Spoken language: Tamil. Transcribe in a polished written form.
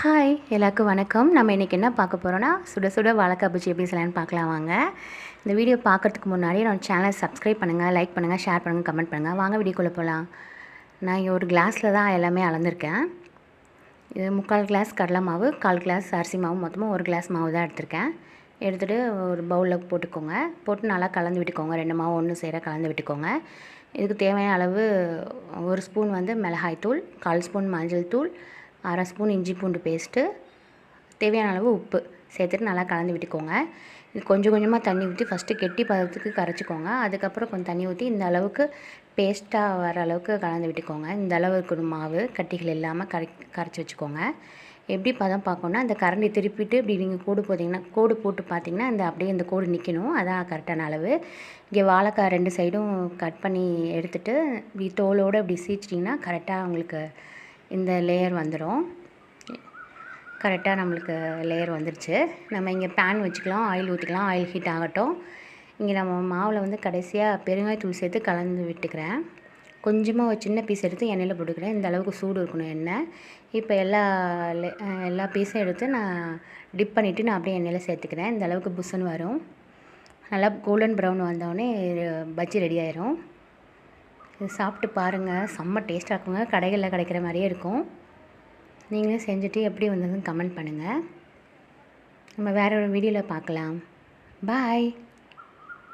ஹாய் எல்லாருக்கும் வணக்கம். நம்ம இன்றைக்கி என்ன பார்க்க போகிறோன்னா, சுட சுட வாழைக்காய் பஜ்ஜி எப்படி செய்யலான்னு பார்க்கலாம் வாங்க. இந்த வீடியோ பார்க்குறதுக்கு முன்னாடி நம்ம சேனலை சப்ஸ்கிரைப் பண்ணுங்கள், லைக் பண்ணுங்கள், ஷேர் பண்ணுங்கள், கமெண்ட் பண்ணுங்கள். வாங்க வீடியோக்குள்ளே போகலாம். நான் இங்கே ஒரு கிளாஸில் தான் எல்லாமே அளந்திருக்கேன். இது 3/4 கிளாஸ் கடலை மாவு, 1/4 கிளாஸ் அரிசி மாவு, மொத்தமாக 1 கிளாஸ் மாவு தான் எடுத்திருக்கேன். எடுத்துகிட்டு ஒரு பவுலில் போட்டுக்கோங்க. போட்டு நல்லா கலந்து விட்டுக்கோங்க. 2 மாவு ஒன்று சேர கலந்து விட்டுக்கோங்க. இதுக்கு தேவையான அளவு 1 ஸ்பூன் மிளகாய்த்தூள், 1/4 ஸ்பூன் மஞ்சள் தூள், 1/2 ஸ்பூன் இஞ்சி பூண்டு பேஸ்ட்டு, தேவையான அளவு உப்பு சேர்த்துட்டு நல்லா கலந்து விட்டுக்கோங்க. இது கொஞ்சம் கொஞ்சமாக தண்ணி ஊற்றி ஃபஸ்ட்டு கெட்டி பதத்துக்கு கரைச்சிக்கோங்க. அதுக்கப்புறம் கொஞ்சம் தண்ணி ஊற்றி இந்த அளவுக்கு பேஸ்ட்டாக வர அளவுக்கு கலந்து விட்டுக்கோங்க. இந்த அளவுக்கு மாவு கட்டிகள் இல்லாமல் கரைச்சி வச்சுக்கோங்க. எப்படி பதம் பார்க்கணுன்னா, இந்த கரண்டி திருப்பிட்டு இப்படி நீங்கள் கோடு போட்டு பார்த்தீங்கன்னா அப்படியே இந்த கோடு நிற்கணும். அதான் கரெக்டான அளவு. இங்கே வாழைக்காய் 2 சைடும் கட் பண்ணி எடுத்துகிட்டு இப்படி தோலோடு இப்படி சீச்சிட்டிங்கன்னா கரெக்டாக உங்களுக்கு இந்த லேயர் வந்துடும். கரெக்டாக நம்மளுக்கு லேயர் வந்துருச்சு. நம்ம இங்கே பேன் வச்சுக்கலாம், ஆயில் ஊற்றிக்கலாம். ஆயில் ஹீட் ஆகட்டும். இங்கே நம்ம மாவில் கடைசியாக பெருங்காயத்தூள் சேர்த்து கலந்து விட்டுக்கிறேன். கொஞ்சமாக ஒரு சின்ன பீஸ் எடுத்து எண்ணெயில் போட்டுக்கிறேன். இந்த அளவுக்கு சூடு இருக்கணும் எண்ணெய். இப்போ எல்லா பீஸும் எடுத்து நான் டிப் பண்ணிவிட்டு நான் அப்படியே எண்ணெயில் சேர்த்துக்கிறேன். இந்த அளவுக்கு புஷ்ஷுன்னு வரும். நல்லா கோல்டன் ப்ரௌன் வந்தோடனே பஜ்ஜி ரெடி ஆயிரும். இது சாப்பிட்டு பாருங்கள், செம்ம டேஸ்ட்டாக இருக்குங்க. கடைகளில் கிடைக்கிற மாதிரியே இருக்கும். நீங்களும் செஞ்சுட்டு எப்படி வந்ததுன்னு கமெண்ட் பண்ணுங்கள். நம்ம வேறு ஒரு வீடியோவில் பார்க்கலாம். பாய்.